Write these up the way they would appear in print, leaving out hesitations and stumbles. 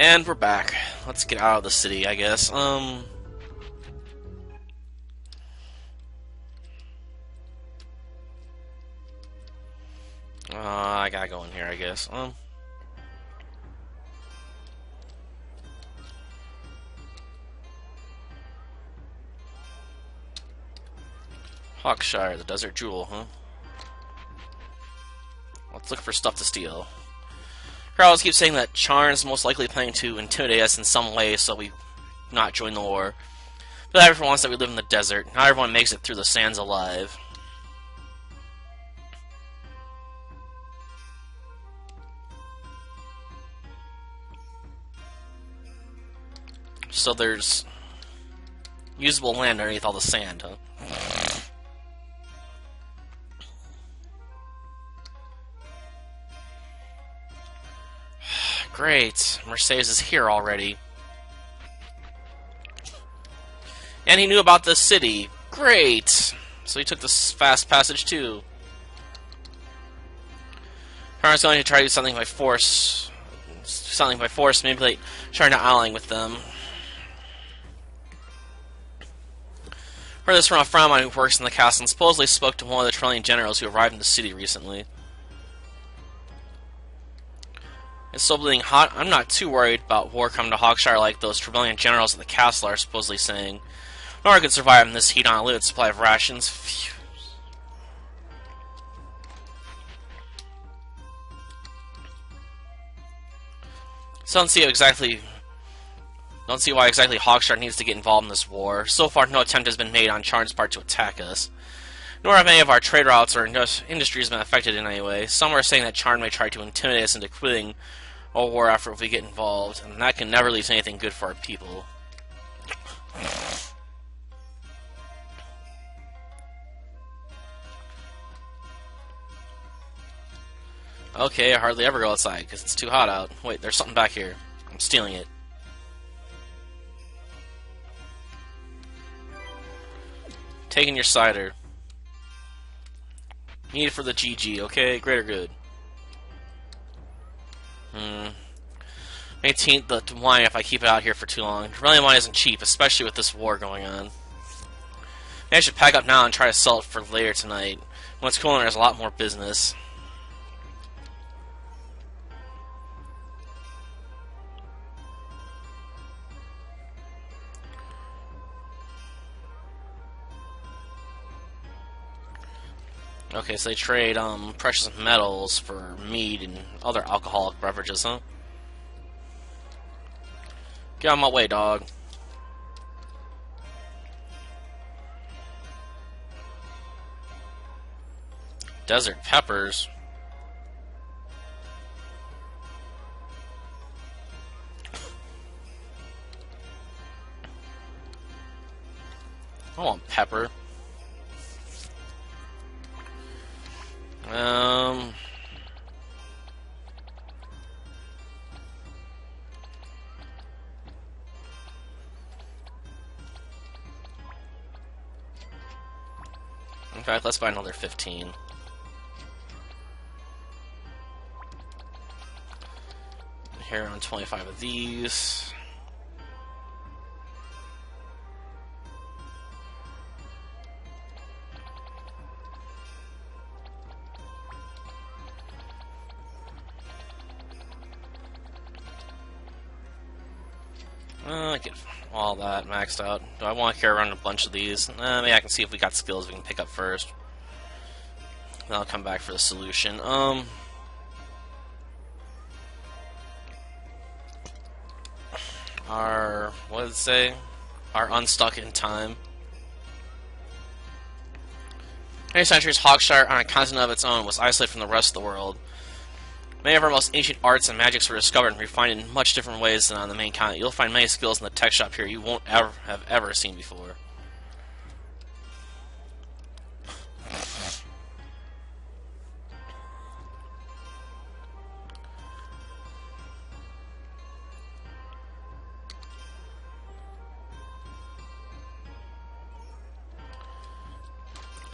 And we're back. Let's get out of the city, I guess. I gotta go in here, I guess. Hawkshire, the desert jewel, huh? Let's look for stuff to steal. Crowds keep saying that Charn's most likely planning to intimidate us in some way so we not join the war. But everyone wants that we live in the desert. Not everyone makes it through the sands alive. So there's usable land underneath all the sand, huh? Great. Mercedes is here already. And he knew about the city. Great. So he took this fast passage too. Charn's going to try to do something by force. Manipulate Charna Island with them. Heard this from a friend of mine who works in the castle and supposedly spoke to one of the Trellian generals who arrived in the city recently. It's so bleeding hot. I'm not too worried about war coming to Hawkshire like those Trellian generals at the castle are supposedly saying. Nor could survive in this heat on a limited supply of rations. Phew. So don't see why exactly Hawkshire needs to get involved in this war. So far, no attempt has been made on Charn's part to attack us. Nor have any of our trade routes or industries been affected in any way. Some are saying that Charn may try to intimidate us into quitting a war effort if we get involved, and that can never lead to anything good for our people. Okay, I hardly ever go outside because it's too hot out. Wait, there's something back here. I'm stealing it. Taking your cider. Need it for the GG, okay? Great or good? 18th the wine if I keep it out here for too long. Really, wine isn't cheap, especially with this war going on. Maybe I should pack up now and try to sell it for later tonight. When it's cooler, there's a lot more business. Okay, so they trade precious metals for mead and other alcoholic beverages, huh? Get out of my way, dog. Desert peppers. I want pepper. In fact, let's buy another 15. Here on 25 of these. Get all that maxed out. Do I want to carry around a bunch of these? Maybe I can see if we got skills we can pick up first. Then I'll come back for the solution. What did it say? Our unstuck in time. Many centuries, Hawkshire, on a continent of its own, was isolated from the rest of the world. Many of our most ancient arts and magics were discovered and refined in much different ways than on the main continent. You'll find many skills in the tech shop here you won't have ever seen before.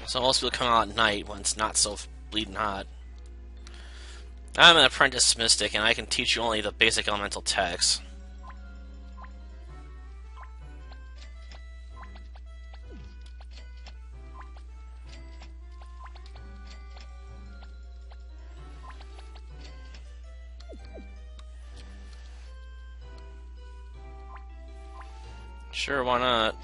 So most people come out at night when it's not so bleeding hot. I'm an apprentice mystic, and I can teach you only the basic elemental techs. Sure, why not?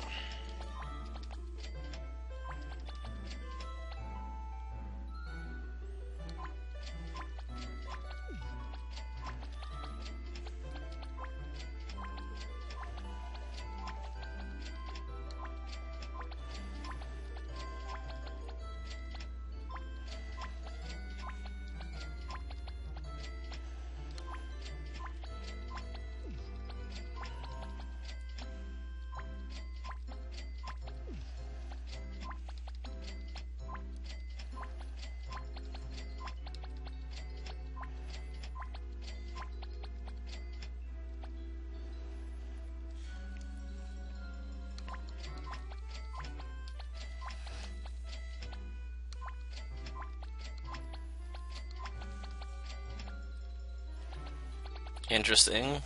Interesting.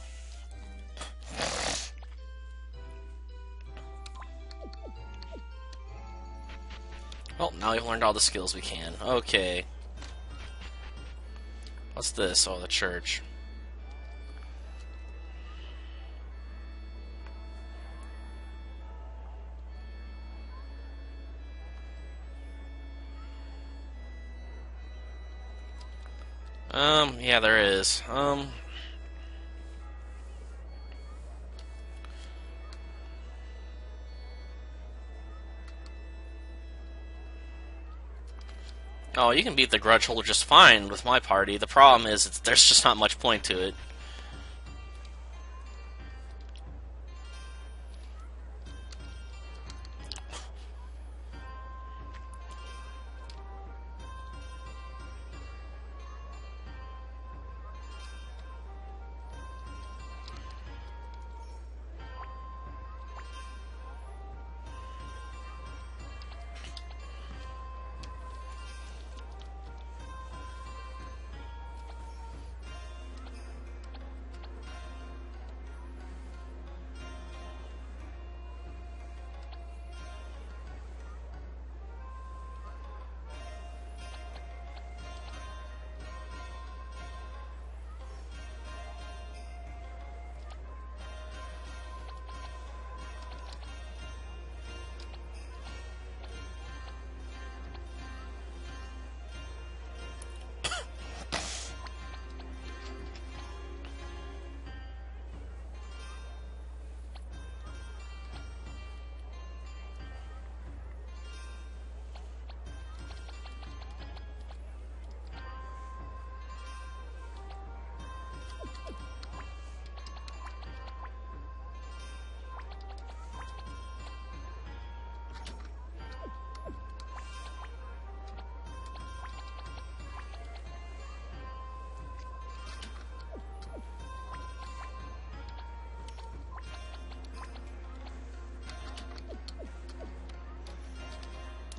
Well, now we've learned all the skills we can. Okay. What's this? Oh, the church. Yeah, there is. Oh, you can beat the grudge holder just fine with my party. The problem is, there's just not much point to it.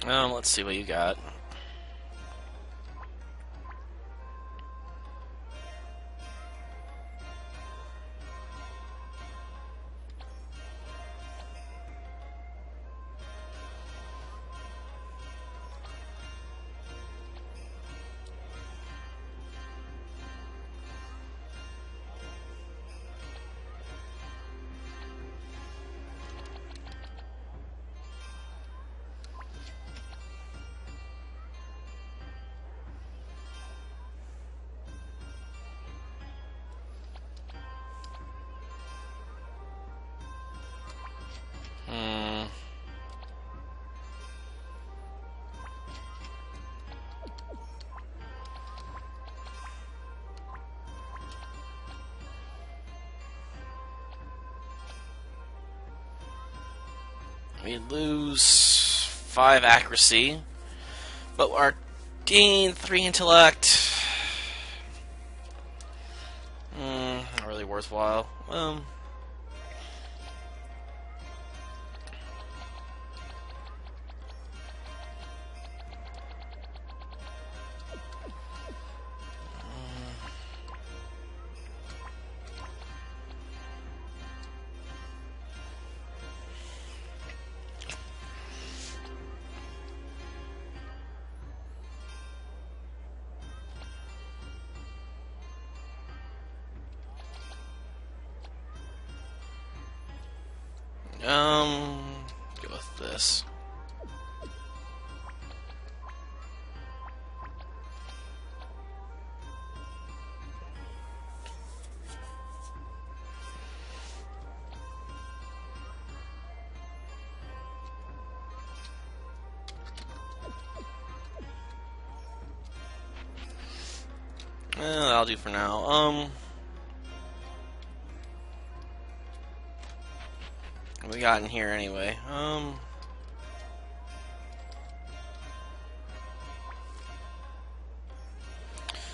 Let's see what you got. We lose 5 accuracy, but our gain 3 intellect. Not really worthwhile. Go with this. That'll do for now. What we got in here anyway?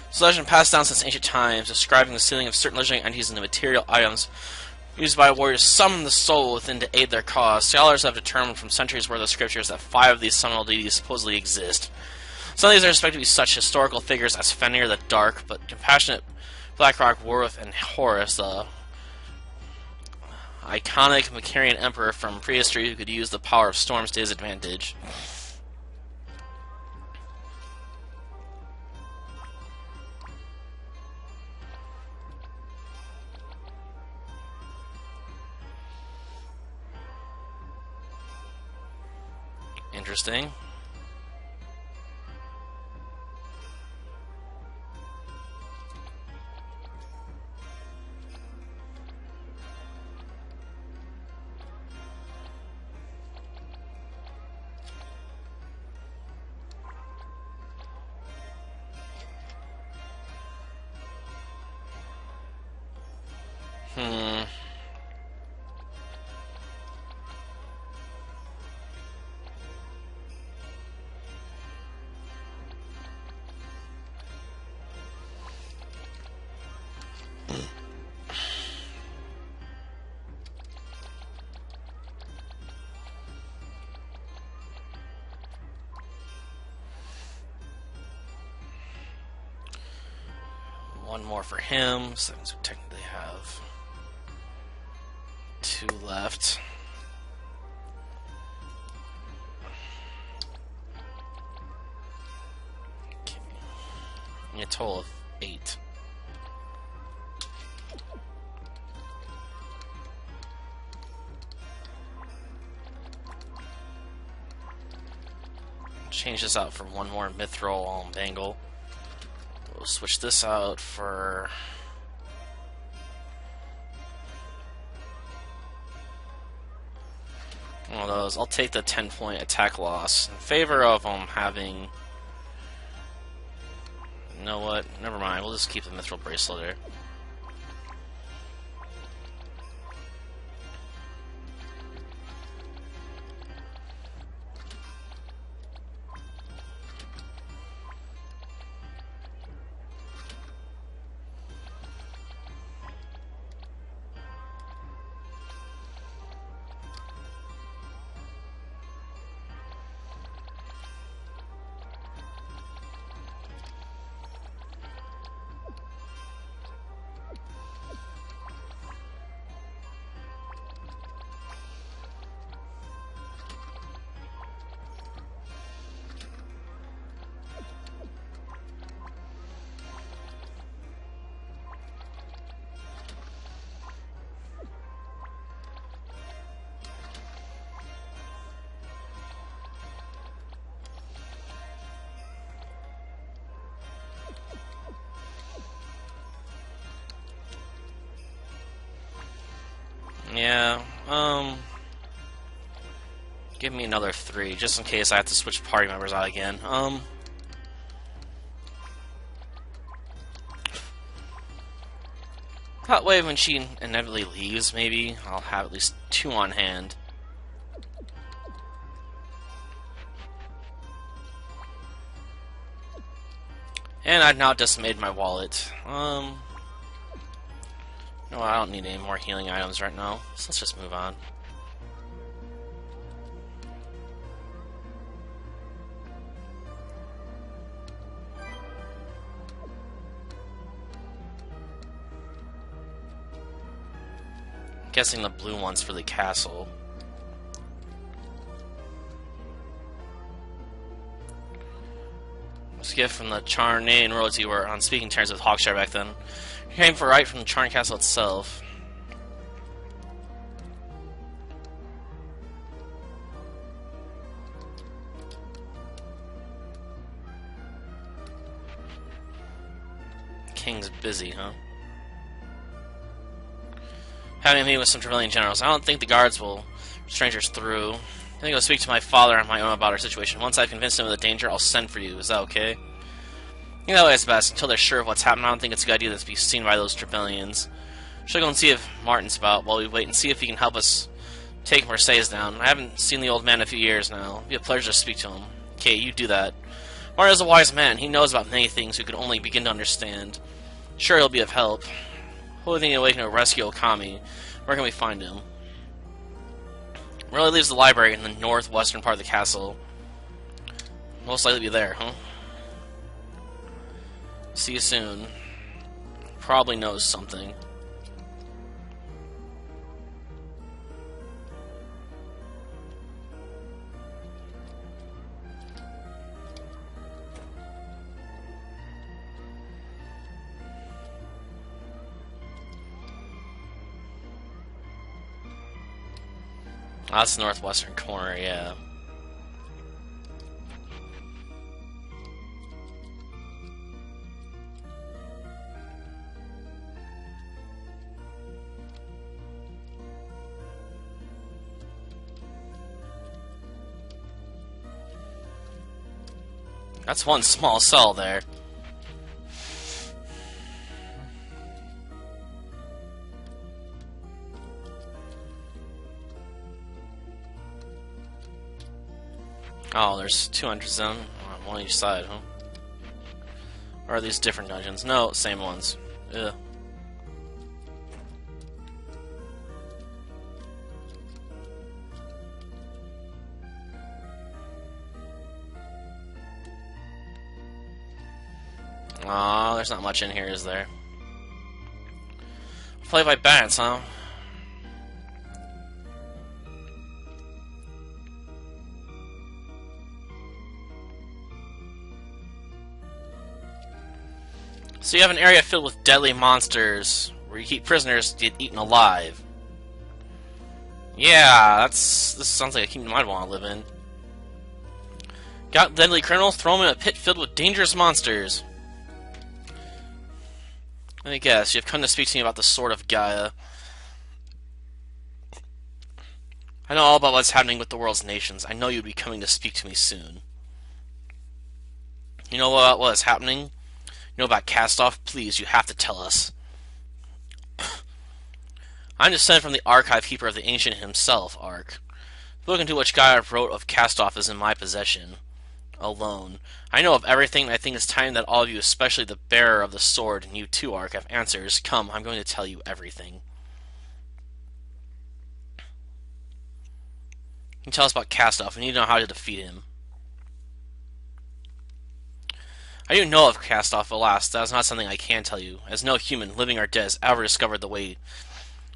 This legend passed down since ancient times, describing the sealing of certain legendary entities into material items used by warriors to summon the soul within to aid their cause. Scholars have determined from centuries worth of scriptures that 5 of these summonal deities supposedly exist. Some of these are suspected to be such historical figures as Fenrir the Dark, but compassionate Blackrock, Warwolf, and Horus, the iconic Macarian emperor from prehistory who could use the power of storms to his advantage. Interesting. One more for him, so we technically have 2 left. Okay. A total of 8. Change this out for one more mithril bangle. We'll switch this out for one of those. I'll take the 10-point attack loss in favor of having. You know what? Never mind. We'll just keep the mithril bracelet there. Yeah, give me another 3, just in case I have to switch party members out again. That way when she inevitably leaves, maybe, I'll have at least 2 on hand. And I've now decimated my wallet. No, I don't need any more healing items right now, so let's just move on. I'm guessing the blue one's for the castle. This gift from the Charnane royalty were on speaking terms with Hawkshire back then. Came for right from the Charn Castle itself. king's busy, huh? Having a meeting with some Trevelyan generals. I don't think the guards will strangers through. I think I'll speak to my father on my own about our situation. Once I've convinced him of the danger, I'll send for you. Is that okay? I think that way is best. Until they're sure of what's happening, I don't think it's a good idea to be seen by those Trevelyan's. Should I go and see if Martin's about while we wait and see if he can help us take Marseilles down? I haven't seen the old man in a few years now. It'd be a pleasure to speak to him. Okay, you do that. Martin is a wise man. He knows about many things we could only begin to understand. Sure, he'll be of help. Holy thing away to rescue Okami. Where can we find him? Really leaves the library in the northwestern part of the castle. Most likely be there, huh? See you soon. Probably knows something. Oh, that's the northwestern corner, yeah. That's one small cell there. Oh, there's 200 of them on each side, huh? Or are these different dungeons? No, same ones. Ugh. Aw, there's not much in here, is there? Play by bats, huh? So you have an area filled with deadly monsters where you keep prisoners get eaten alive. Yeah, this sounds like a kingdom I'd want to live in. Got deadly criminals, throw them in a pit filled with dangerous monsters. Let me guess, you've come to speak to me about the Sword of Gaia. I know all about what's happening with the world's nations. I know you'd be coming to speak to me soon. You know about what is happening? You know about Cast-Off? Please, you have to tell us. I'm descended from the archive keeper of the Ancient himself, Ark. The book into which Gaia wrote of Cast-Off is in my possession. Alone. I know of everything, and I think it's time that all of you, especially the bearer of the sword, and you too, Ark, have answers. Come, I'm going to tell you everything. You can tell us about Cast-Off. We need to know how to defeat him. I do know of Cast-Off, alas, that is not something I can tell you, as no human, living or dead, has ever discovered the way.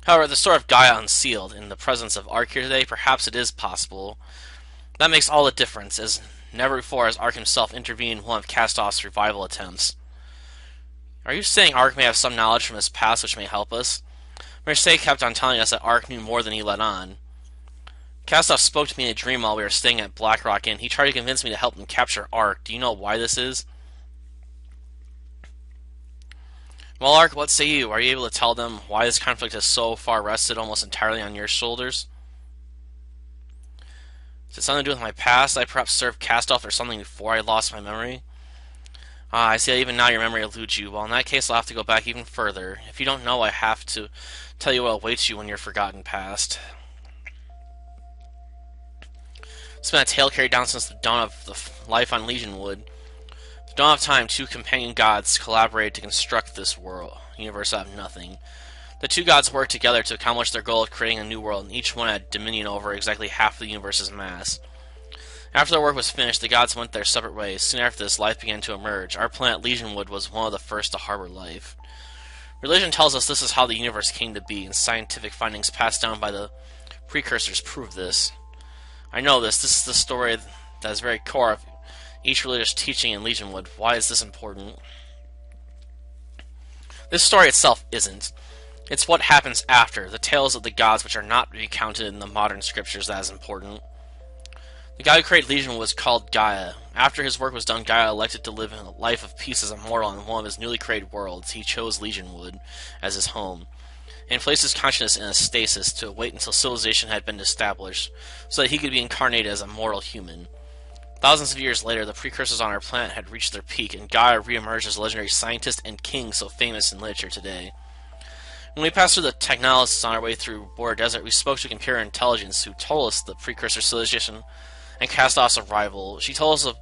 However, the Sword of Gaia unsealed, in the presence of Ark here today, perhaps it is possible. That makes all the difference, as never before has Ark himself intervened in one of Cast-Off's revival attempts. Are you saying Ark may have some knowledge from his past which may help us? Marseille kept on telling us that Ark knew more than he let on. Cast-Off spoke to me in a dream while we were staying at Blackrock Inn. He tried to convince me to help him capture Ark. Do you know why this is? Well, Ark, what say you? Are you able to tell them why this conflict has so far rested almost entirely on your shoulders? Is it something to do with my past? I perhaps served Cast-Off or something before I lost my memory? Ah, I see that even now your memory eludes you. Well, in that case, I'll have to go back even further. If you don't know, I have to tell you what awaits you when you're forgotten past. It's been a tale carried down since the dawn of the life on Legionwood. At the dawn of time, two companion gods collaborated to construct this universe out of nothing. The two gods worked together to accomplish their goal of creating a new world, and each one had dominion over exactly half the universe's mass. After their work was finished, the gods went their separate ways. Soon after this, life began to emerge. Our planet Legionwood was one of the first to harbor life. Religion tells us this is how the universe came to be, and scientific findings passed down by the precursors prove this. I know this. This is the story that is very core of each religious teaching in Legionwood. Why is this important? This story itself isn't. It's what happens after, the tales of the gods which are not recounted in the modern scriptures, that is important. The guy who created Legion was called Gaia. After his work was done, Gaia elected to live a life of peace as a mortal on one of his newly created worlds. He chose Legionwood as his home, and placed his consciousness in a stasis to wait until civilization had been established, so that he could be incarnated as a mortal human. Thousands of years later, the precursors on our planet had reached their peak, and Gaia re-emerged as a legendary scientist and king so famous in literature today. When we passed through the Technologists on our way through Border Desert, we spoke to a computer intelligence who told us the precursor civilization and Castoff's arrival. She told us of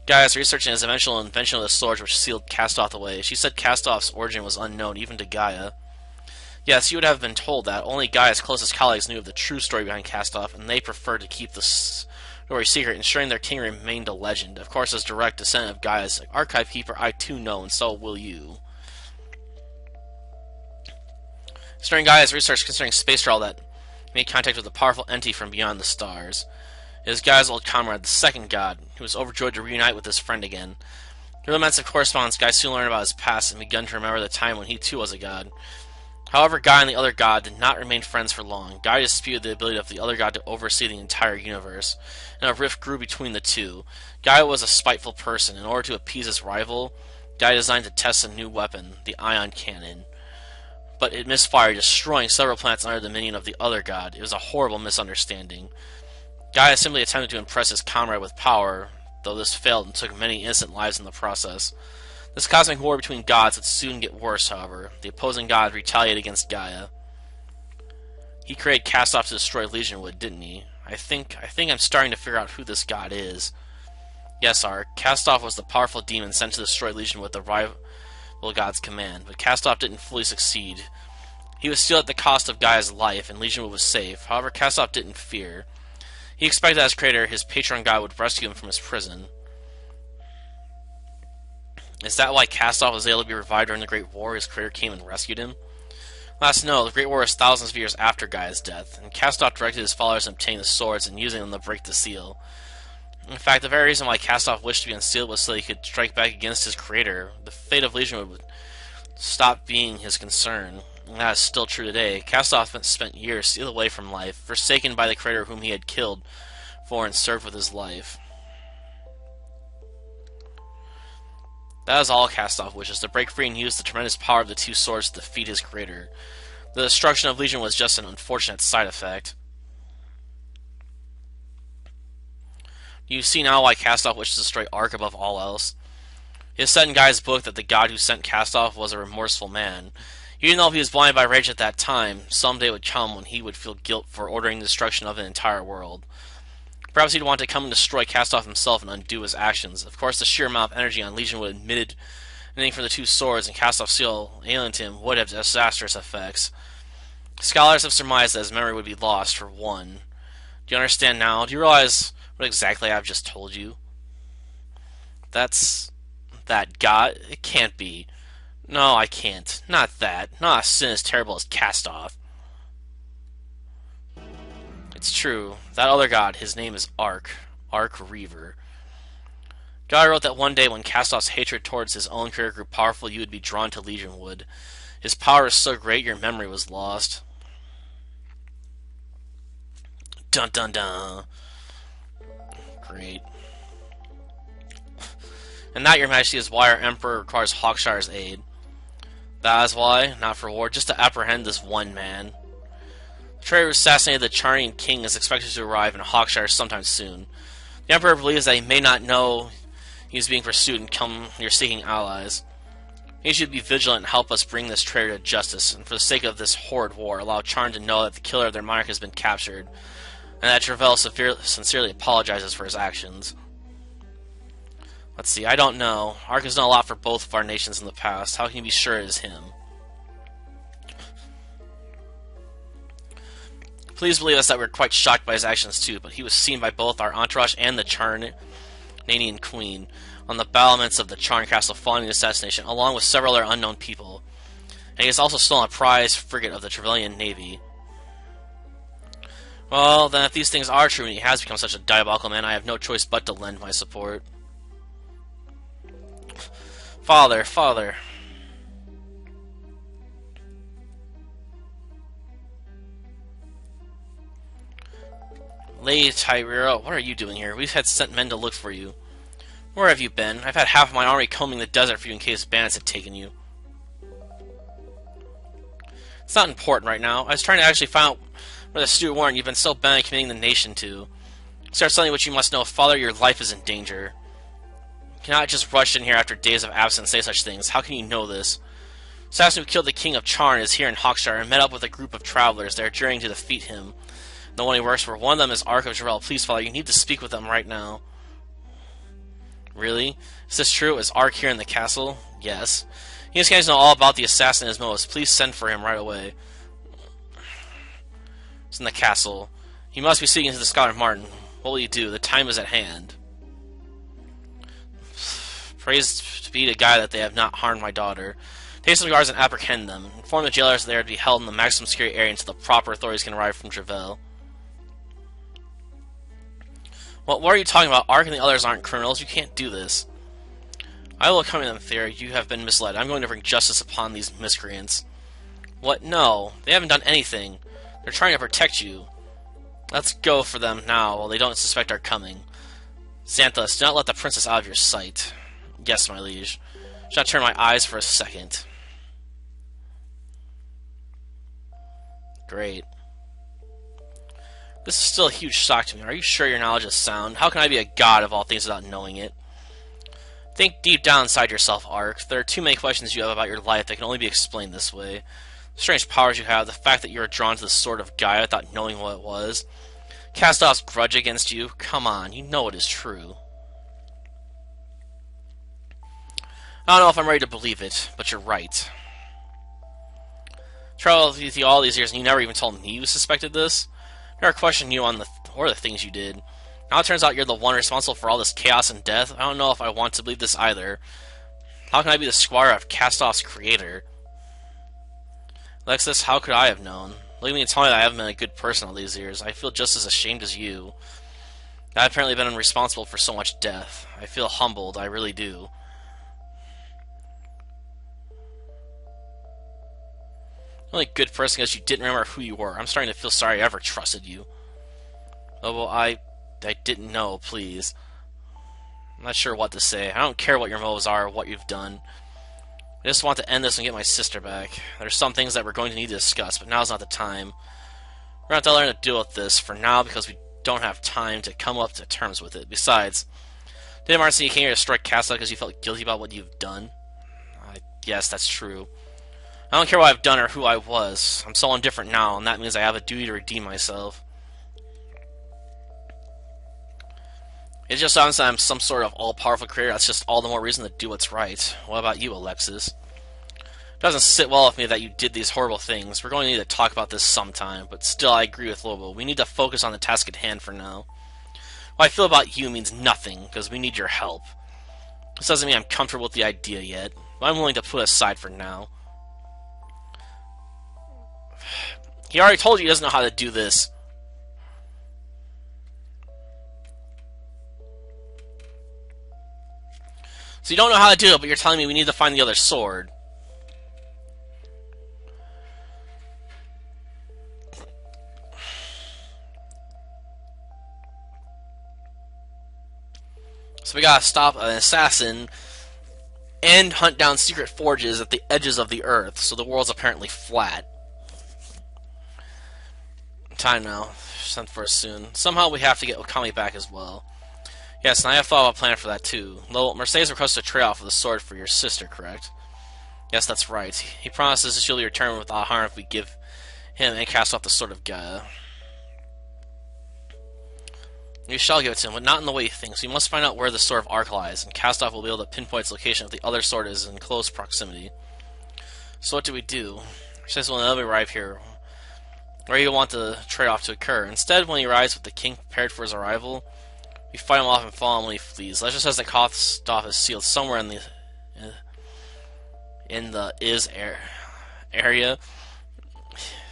Gaia's research and his eventual invention of the sword which sealed Castoff away. She said Castoff's origin was unknown even to Gaia. Yes, you would have been told that. Only Gaia's closest colleagues knew of the true story behind Castoff, and they preferred to keep the story secret, ensuring their king remained a legend. Of course, as direct descendant of Gaia's archive keeper, I too know, and so will you. During Gaia's research concerning space travel that made contact with a powerful entity from beyond the stars. It was Gaia's old comrade, the second god, who was overjoyed to reunite with his friend again. Through the months of correspondence, Gaia soon learned about his past and begun to remember the time when he too was a god. However, Gaia and the other god did not remain friends for long. Gaia disputed the ability of the other god to oversee the entire universe, and a rift grew between the two. Gaia was a spiteful person. In order to appease his rival, Gaia designed to test a new weapon, the ion cannon. But it misfired, destroying several planets under the dominion of the other god. It was a horrible misunderstanding. Gaia simply attempted to impress his comrade with power, though this failed and took many innocent lives in the process. This cosmic war between gods would soon get worse, however. The opposing gods retaliated against Gaia. He created Castoff to destroy Legionwood, didn't he? I think I'm starting to figure out who this god is. Yes, Ark. Castoff was the powerful demon sent to destroy Legionwood at the rival god's command, but Castoff didn't fully succeed. He was still at the cost of Gaia's life, and Legionwood was safe. However, Castoff didn't fear. He expected as creator, his patron god would rescue him from his prison. Is that why Castoff was able to be revived during the Great War? His creator came and rescued him? Alas, no. The Great War was thousands of years after Gaia's death, and Castoff directed his followers in obtaining the swords and using them to break the seal. In fact, the very reason why Castoff wished to be unsealed was so he could strike back against his creator. The fate of Legionwood would stop being his concern. And that is still true today. Castoff spent years sealed away from life, forsaken by the creator whom he had killed for and served with his life. That is all Castoff wishes, to break free and use the tremendous power of the two swords to defeat his creator. The destruction of Legion was just an unfortunate side effect. You see now why Castoff wishes to destroy Ark above all else. It is said in Gaia's book that the god who sent Castoff was a remorseful man. Even though he was blinded by rage at that time, someday would come when he would feel guilt for ordering the destruction of an entire world. Perhaps he'd want to come and destroy Castoff himself and undo his actions. Of course, the sheer amount of energy on Legion would admitted anything from the two swords and Castoff's seal alien to him would have disastrous effects. Scholars have surmised that his memory would be lost, for one. Do you understand now? Do you realize what exactly I've just told you? That's that god? It can't be. No, I can't. Not that. Not a sin as terrible as Castoff. It's true. That other god, his name is Ark. Ark Reaver. God wrote that one day when Castoff's hatred towards his own creator grew powerful, you would be drawn to Legionwood. His power is so great your memory was lost. Dun dun dun. Great. And that, your majesty, is why our emperor requires Hawkshire's aid. That is why, not for war, just to apprehend this one man. The traitor who assassinated the Charnian king is expected to arrive in Hawkshire sometime soon. The emperor believes that he may not know he is being pursued and come here seeking allies. He should be vigilant and help us bring this traitor to justice, and for the sake of this horrid war, allow Charn to know that the killer of their monarch has been captured, and that Travell sincerely apologizes for his actions. Let's see, I don't know. Ark has done a lot for both of our nations in the past. How can you be sure it is him? Please believe us that we're quite shocked by his actions too, but he was seen by both our entourage and the Charnanian queen on the battlements of the Charn castle following the assassination, along with several other unknown people. And he has also stolen a prize frigate of the Trevelyan navy. Well, then if these things are true and he has become such a diabolical man, I have no choice but to lend my support. Father. Lady Tyrera, what are you doing here? We've had sent men to look for you. Where have you been? I've had half of my army combing the desert for you in case bandits had taken you. It's not important right now. I was trying to actually find out where the Stuart Warren you've been so bent on committing the nation to. Start telling you what you must know. Father, your life is in danger. You cannot just rush in here after days of absence and say such things. How can you know this? Assassin who killed the king of Charn is here in Hawkshire and met up with a group of travelers. They are journeying to defeat him. The one he works for. One of them is Ark of Jarrell. Please, Father, you need to speak with them right now. Really? Is this true? Is Ark here in the castle? Yes. He just to know all about the assassin and his motives. Please send for him right away. It's in the castle. He must be speaking to the Scholar Martin. What will you do? The time is at hand. Praise be to God that they have not harmed my daughter. Take some guards and apprehend them. Inform the jailers that they are to be held in the maximum security area until the proper authorities can arrive from Travel. Well, what are you talking about? Ark and the others aren't criminals. You can't do this. I will accompany them, Thayer. You have been misled. I'm going to bring justice upon these miscreants. What? No. They haven't done anything. They're trying to protect you. Let's go for them now while they don't suspect our coming. Xanthus, do not let the princess out of your sight. Yes, my liege. Should not turn my eyes for a second. Great. This is still a huge shock to me. Are you sure your knowledge is sound? How can I be a god of all things without knowing it? Think deep down inside yourself, Ark. There are too many questions you have about your life that can only be explained this way. The strange powers you have, the fact that you are drawn to the sword of Gaia without knowing what it was. Castoff's grudge against you. Come on, you know it is true. I don't know if I'm ready to believe it, but you're right. Traveled with you all these years and you never even told me you suspected this? Never questioned you on the things you did. Now it turns out you're the one responsible for all this chaos and death. I don't know if I want to believe this either. How can I be the squire of Castoff's creator? Alexis, how could I have known? Look at me and tell me that I haven't been a good person all these years. I feel just as ashamed as you. I've apparently been responsible for so much death. I feel humbled, I really do. The only good person is you didn't remember who you were. I'm starting to feel sorry I ever trusted you. Oh, well, I didn't know, please. I'm not sure what to say. I don't care what your motives are or what you've done. I just want to end this and get my sister back. There's some things that we're going to need to discuss, but now's not the time. We're going to have to learn to deal with this for now because we don't have time to come up to terms with it. Besides, didn't Martin say you came here to strike Castle because you felt guilty about what you've done? Yes, that's true. I don't care what I've done or who I was. I'm so indifferent now, and that means I have a duty to redeem myself. It just sounds like I'm some sort of all-powerful creator. That's just all the more reason to do what's right. What about you, Alexis? It doesn't sit well with me that you did these horrible things. We're going to need to talk about this sometime, but still I agree with Lobo. We need to focus on the task at hand for now. What I feel about you means nothing, because we need your help. This doesn't mean I'm comfortable with the idea yet, but I'm willing to put it aside for now. He already told you he doesn't know how to do this. So you don't know how to do it, but you're telling me we need to find the other sword. So we gotta stop an assassin and hunt down secret forges at the edges of the earth, so the world's apparently flat. Time now. Sent for us soon. Somehow we have to get Okami back as well. Yes, and I have thought of a plan for that too. Mercedes requested a trade-off of the sword for your sister, correct? Yes, that's right. He promises she'll be returned without harm if we give him and cast off the sword of Gaia. You shall give it to him, but not in the way he thinks. We must find out where the sword of Ark lies, and Castoff will be able to pinpoint its location if the other sword is in close proximity. So what do we do? Mercedes will inevitably arrive here, where you want the trade-off to occur. Instead, when he arrives with the king prepared for his arrival, we fight him off and follow him when he flees. Legend says that Castoff is sealed somewhere in the area.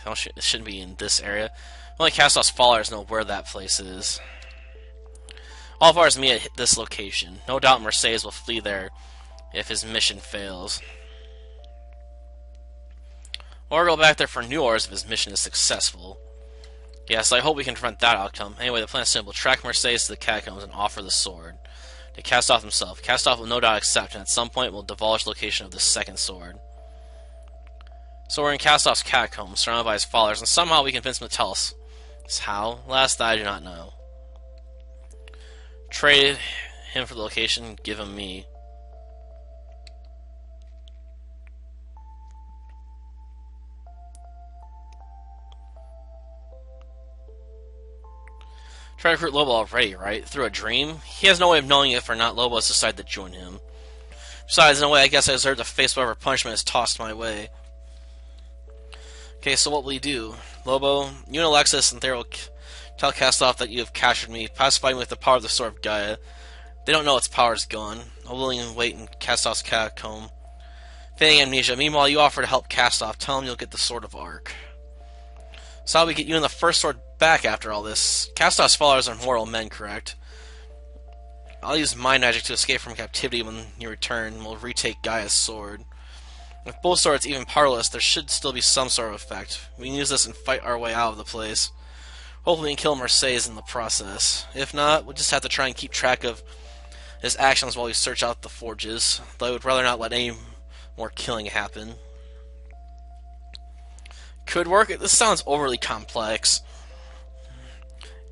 It shouldn't be in this area. Only Castoff's followers know where that place is. All followers meet at this location. No doubt Mercedes will flee there if his mission fails. Or go back there for new orders if his mission is successful. Yes, I hope we can prevent that outcome. Anyway, the plan is simple. Track Mercedes to the catacombs and offer the sword. To Cast Off himself. Cast Off will no doubt accept, and at some point will divulge the location of the second sword. So we're in Cast Off's catacombs, surrounded by his followers, and somehow we convince him to tell us. How? Last I do not know. Trade him for the location, give him me. Try to recruit Lobo already, right? Through a dream? He has no way of knowing if or not Lobo has decided to join him. Besides, in a way, I guess I deserve to face whatever punishment is tossed my way. Okay, so what will he do? Lobo, you and Alexis and Thera will tell Castoff that you have captured me, pacifying me with the power of the Sword of Gaia. They don't know its power is gone. I'll willingly wait in Castoff's catacomb. Feigning amnesia. Meanwhile, you offer to help Castoff. Tell him you'll get the Sword of Arc. So how do we get you and the first sword back after all this? Castoff's followers are mortal men, correct? I'll use mind magic to escape from captivity when you return, and we'll retake Gaia's sword. With both swords even powerless, there should still be some sort of effect. We can use this and fight our way out of the place. Hopefully we can kill Mercedes in the process. If not, we'll just have to try and keep track of his actions while we search out the forges, though I would rather not let any more killing happen. Could work. This sounds overly complex.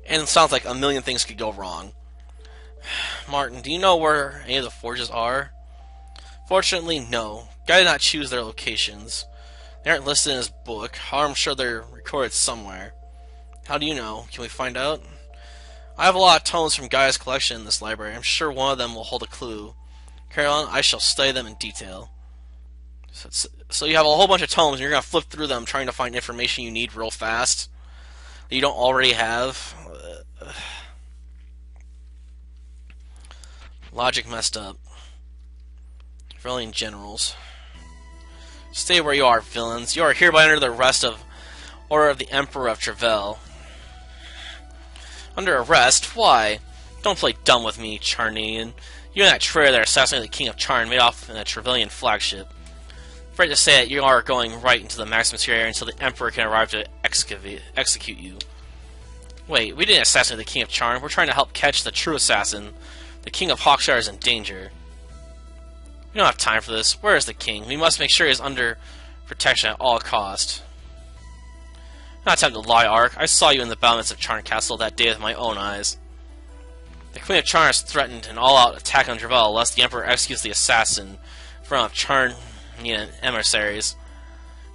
And it sounds like a million things could go wrong. Martin, do you know where any of the forges are? Fortunately, no. Guy did not choose their locations. They aren't listed in his book. However, I'm sure they're recorded somewhere. How do you know? Can we find out? I have a lot of tomes from Gaia's collection in this library. I'm sure one of them will hold a clue. Carry on, I shall study them in detail. So you have a whole bunch of tomes, and you're going to flip through them trying to find information you need real fast that you don't already have. Logic messed up. Brilliant generals. Stay where you are, villains. You are hereby under the arrest of Order of the Emperor of Trevel. Under arrest? Why? Don't play dumb with me, Charnian. You and that traitor that assassinated the King of Charn made off in a Trevelyan flagship. Afraid to say it, you are going right into the Maximus area until the Emperor can arrive to execute you. Wait, we didn't assassinate the King of Charn. We're trying to help catch the true assassin. The King of Hawkshire is in danger. We don't have time for this. Where is the king? We must make sure he is under protection at all costs. Not time to lie, Ark. I saw you in the battlements of Charn Castle that day with my own eyes. The Queen of Charn has threatened an all-out attack on Trevel, lest the Emperor executes the assassin in front of Charnian emissaries.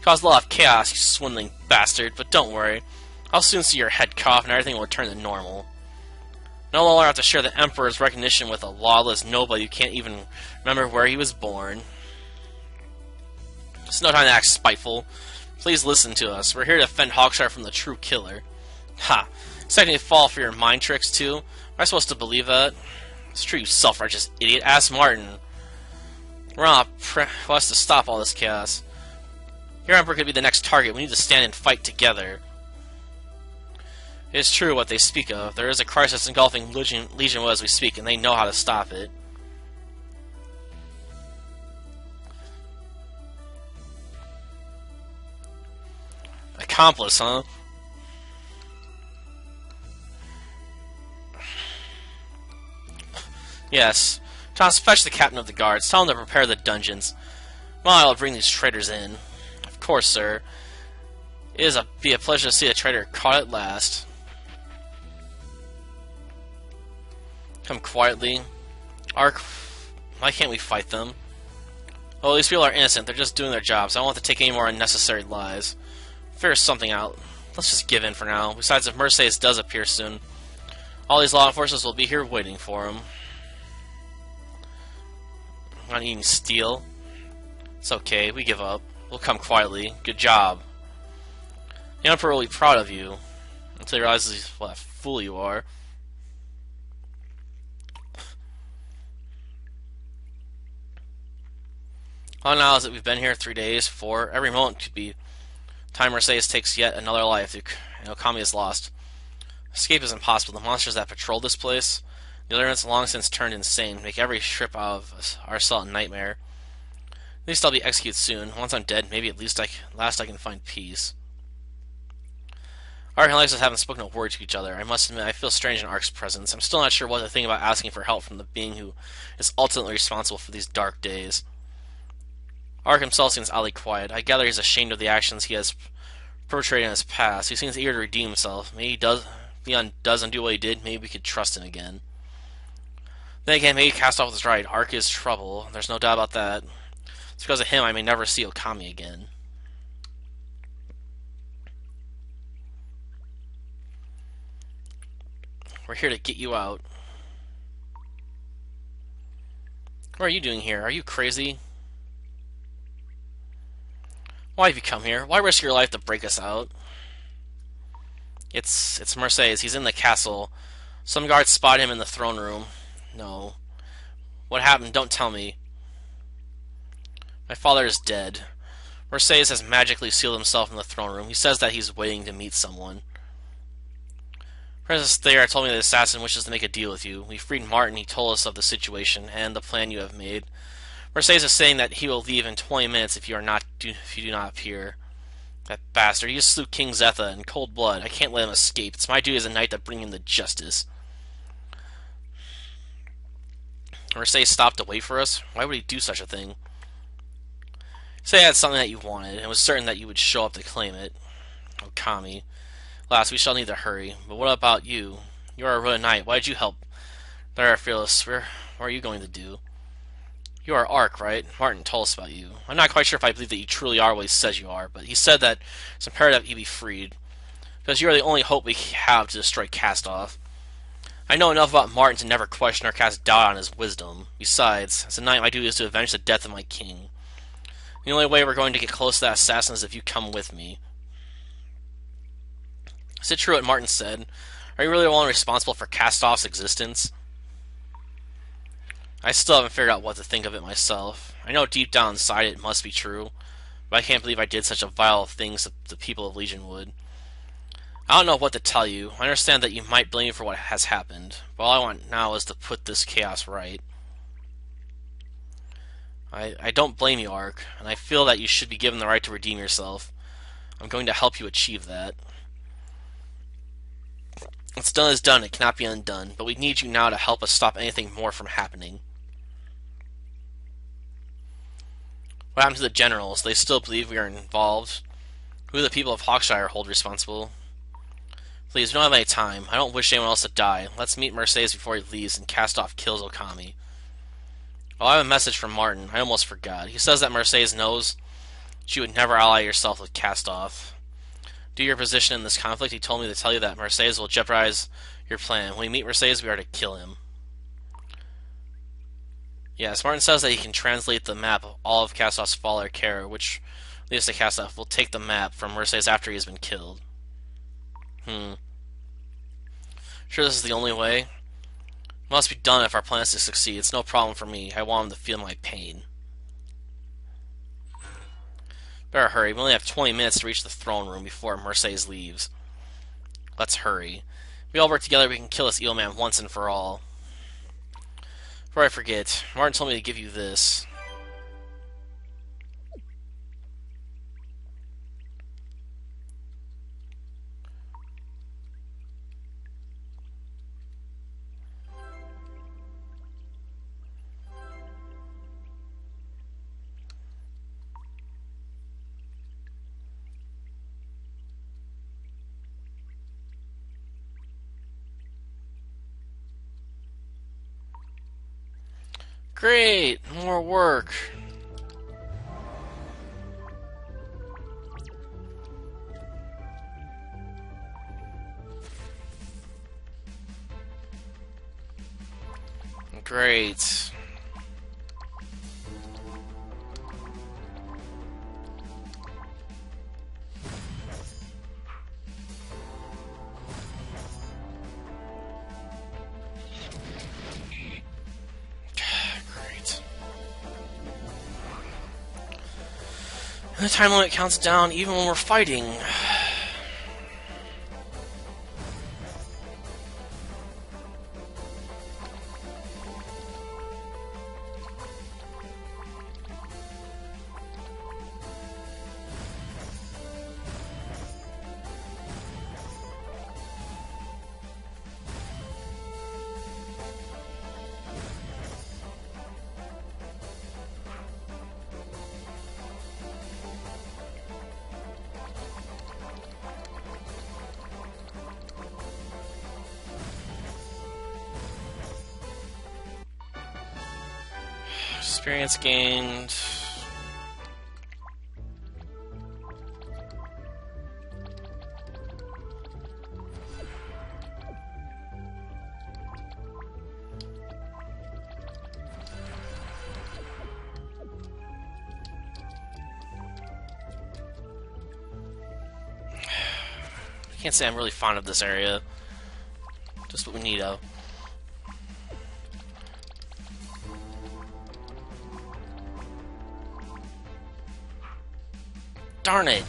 Caused a lot of chaos, you swindling bastard, but don't worry. I'll soon see your head cough and everything will return to normal. No longer have to share the Emperor's recognition with a lawless nobody who can't even remember where he was born. It's no time to act spiteful. Please listen to us. We're here to defend Hawkshire from the true killer. Ha! Expecting to fall for your mind tricks, too? Am I supposed to believe that? It's true, you self-righteous idiot. Ask Martin. We're on a quest to stop all this chaos. Your Emperor could be the next target. We need to stand and fight together. It is true what they speak of. There is a crisis engulfing Legionwood as we speak, and they know how to stop it. Accomplice, huh? Yes. Thomas, fetch the captain of the guards. Tell him to prepare the dungeons. Well, I'll bring these traitors in. Of course, sir. It will be a pleasure to see a traitor caught at last. Come quietly. Ark, why can't we fight them? Well, these people are innocent. They're just doing their jobs. I don't want to take any more unnecessary lies. Figure something out. Let's just give in for now. Besides, if Mercedes does appear soon, all these law enforcers will be here waiting for him. Not eating steel. It's okay. We give up. We'll come quietly. Good job. The Emperor will be proud of you until he realizes what a fool you are. All now is that we've been here 3 days, 4. Every moment could be time Mercedes takes yet another life. The Okami is lost. Escape is impossible. The monsters that patrol this place, the elements long since turned insane, make every trip out of our cell a nightmare. At least I'll be executed soon. Once I'm dead, maybe at least last I can find peace. Ark and Alexis haven't spoken a word to each other. I must admit, I feel strange in Ark's presence. I'm still not sure what to think about asking for help from the being who is ultimately responsible for these dark days. Ark himself seems oddly quiet. I gather he's ashamed of the actions he has perpetrated in his past. He seems eager to redeem himself. Maybe he does undo what he did. Maybe we could trust him again. Then again, maybe Castoff was right. Ark is trouble. There's no doubt about that. It's because of him I may never see Okami again. We're here to get you out. What are you doing here? Are you crazy? Why have you come here? Why risk your life to break us out? It's Mercedes. He's in the castle. Some guards spot him in the throne room. No. What happened? Don't tell me. My father is dead. Mercedes has magically sealed himself in the throne room. He says that he's waiting to meet someone. Princess Thayer told me the assassin wishes to make a deal with you. We freed Martin. He told us of the situation and the plan you have made. Mercedes is saying that he will leave in 20 minutes if you do not appear. That bastard. He just slew King Zetha in cold blood. I can't let him escape. It's my duty as a knight to bring him to justice. Mercedes stopped to wait for us? Why would he do such a thing? Say I had something that you wanted, and was certain that you would show up to claim it. Okami. Alas, we shall need to hurry. But what about you? You are a ruined knight. Why did you help? There, Fearless. What are you going to do? You are Ark, right? Martin told us about you. I'm not quite sure if I believe that you truly are what he says you are, but he said that it's imperative you be freed. Because you are the only hope we have to destroy Castoff. I know enough about Martin to never question or cast doubt on his wisdom. Besides, as a knight, my duty is to avenge the death of my king. The only way we're going to get close to that assassin is if you come with me. Is it true what Martin said? Are you really the one responsible for Castoff's existence? I still haven't figured out what to think of it myself. I know deep down inside it must be true, but I can't believe I did such a vile thing to the people of Legionwood. I don't know what to tell you. I understand that you might blame me for what has happened, but all I want now is to put this chaos right. I don't blame you, Ark, and I feel that you should be given the right to redeem yourself. I'm going to help you achieve that. What's done is done. It cannot be undone, but we need you now to help us stop anything more from happening. What happened to the generals? They still believe we are involved. Who do the people of Hawkshire hold responsible? Please, we don't have any time. I don't wish anyone else to die. Let's meet Mercedes before he leaves and Castoff kills Okami. Oh, I have a message from Martin. I almost forgot. He says that Mercedes knows she would never ally herself with Castoff. Due to your position in this conflict, he told me to tell you that Mercedes will jeopardize your plan. When we meet Mercedes, we are to kill him. Yes, Martin says that he can translate the map of all of Castoff's follower care, which leads to Castoff. Will take the map from Mercedes after he has been killed. Sure this is the only way? It must be done if our plan is to succeed. It's no problem for me. I want him to feel my pain. Better hurry. We only have 20 minutes to reach the throne room before Mercedes leaves. Let's hurry. If we all work together, we can kill this evil man once and for all. Before I forget, Martin told me to give you this. Great! More work! Great. And the time limit counts down even when we're fighting. Experience gained. I can't say I'm really fond of this area. Just what we need, though. Darn it!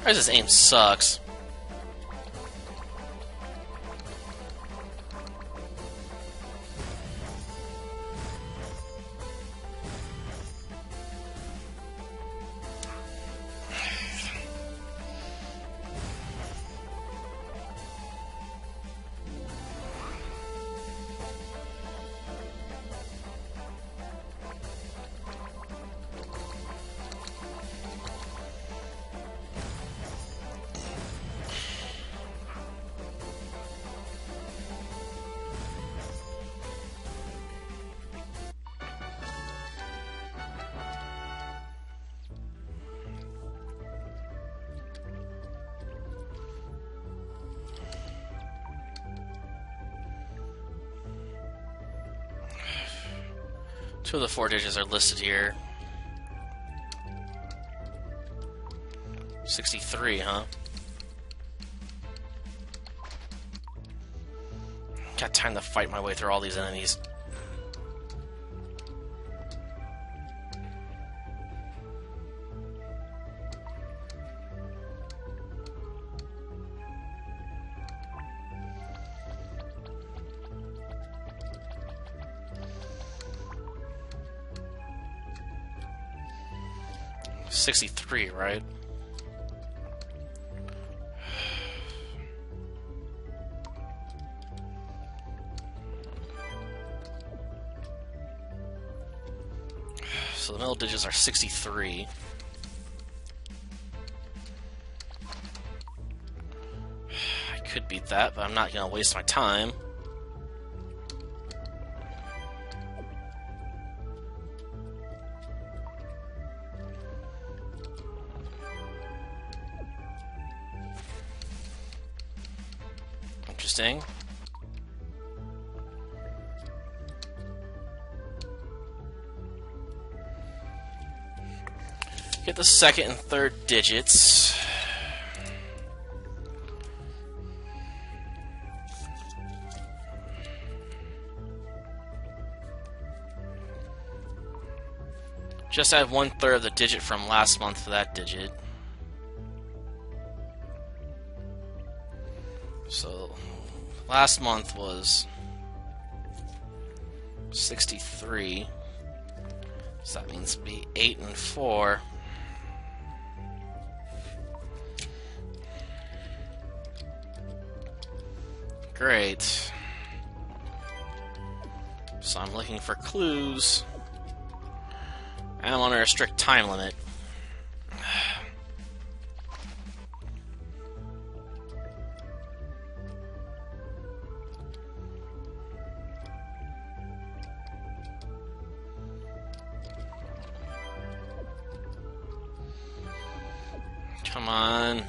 Why does this aim sucks? Two of the 4 digits are listed here. 63, huh? Got time to fight my way through all these enemies. $63, right? So the middle digits are 63. I could beat that, but I'm not gonna waste my time. Interesting. Get the second and third digits. Just add 1/3 of the digit from last month for that digit. So last month was 63. So that means it'd be 8 and 4. Great. So I'm looking for clues. And I'm under a strict time limit. Come on.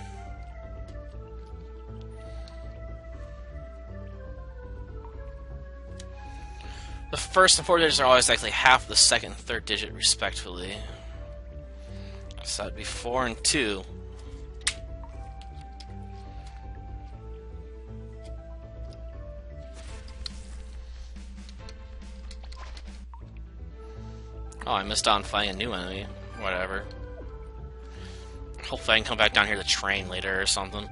The first and 4 digits are always actually half the second and third digit, respectively. So that'd be 4 and 2. Oh, I missed out on fighting a new enemy. Whatever. Hopefully I can come back down here to train later or something.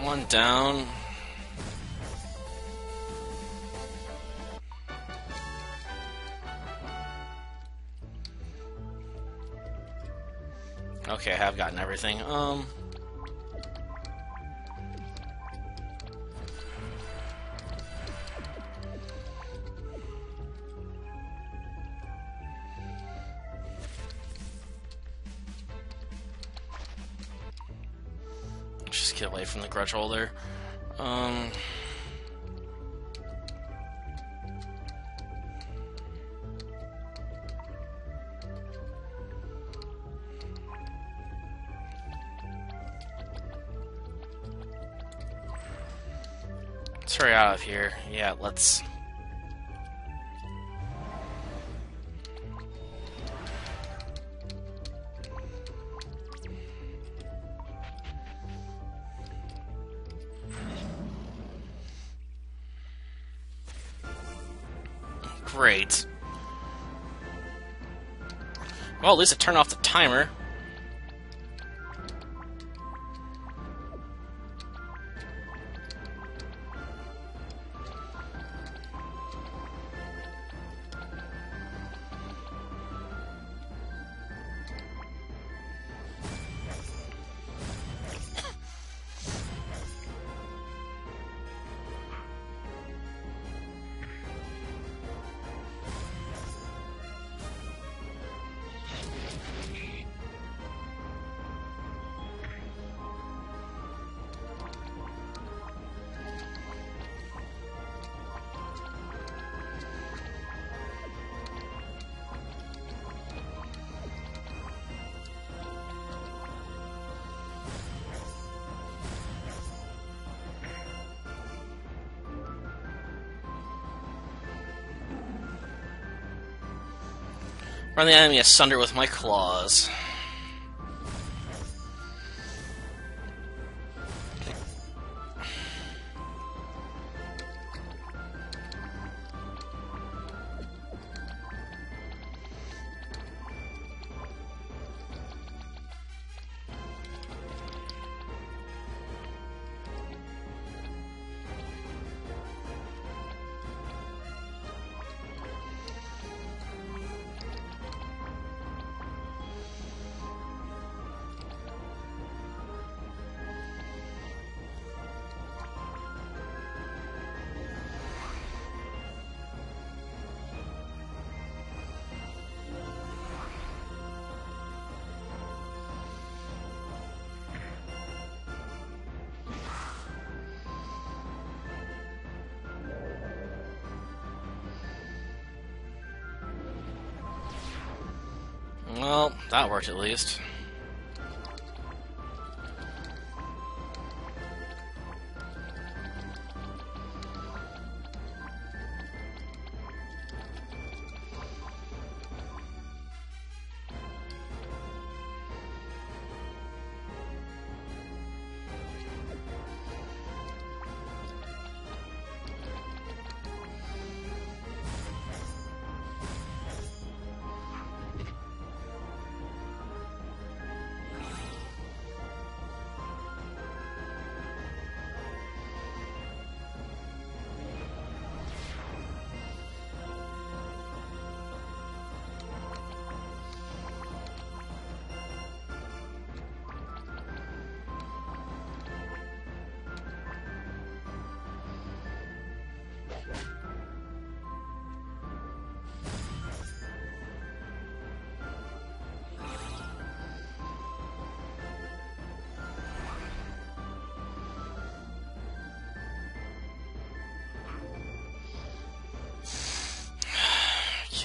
One down. Okay, I have gotten everything. Just get away from the grudge holder. Let's hurry out of here. Yeah, let's... Great. Well, at least it turned off the timer. Run the enemy asunder with my claws. Well, that worked at least.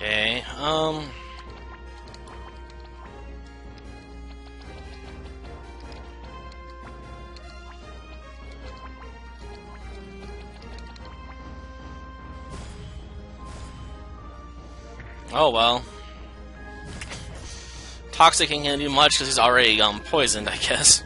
Okay, oh well. Toxic ain't gonna do much because he's already poisoned, I guess.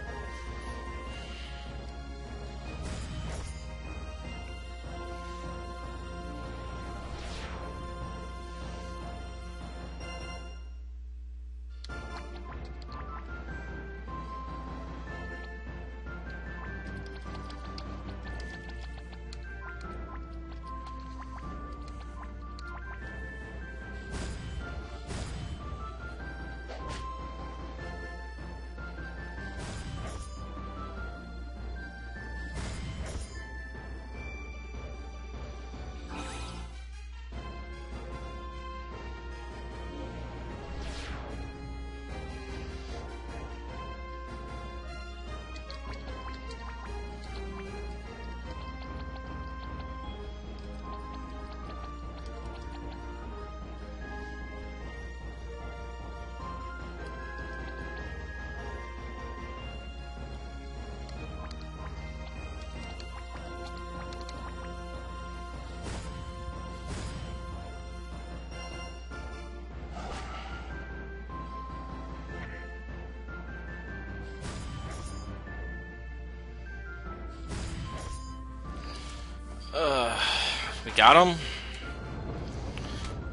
got him?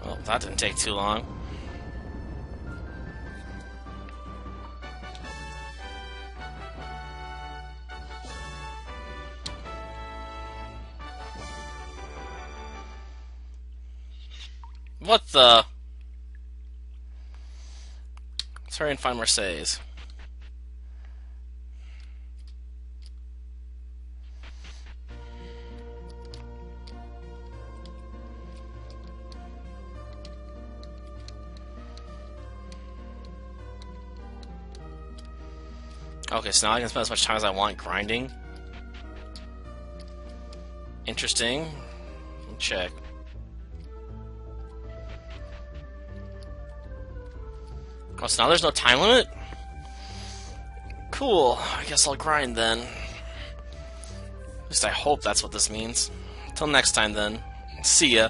Well, that didn't take too long. What the? Let's hurry and find Mercedes. Okay, so now I can spend as much time as I want grinding. Interesting. Check. Oh, so now there's no time limit? Cool. I guess I'll grind then. At least I hope that's what this means. Till next time then. See ya.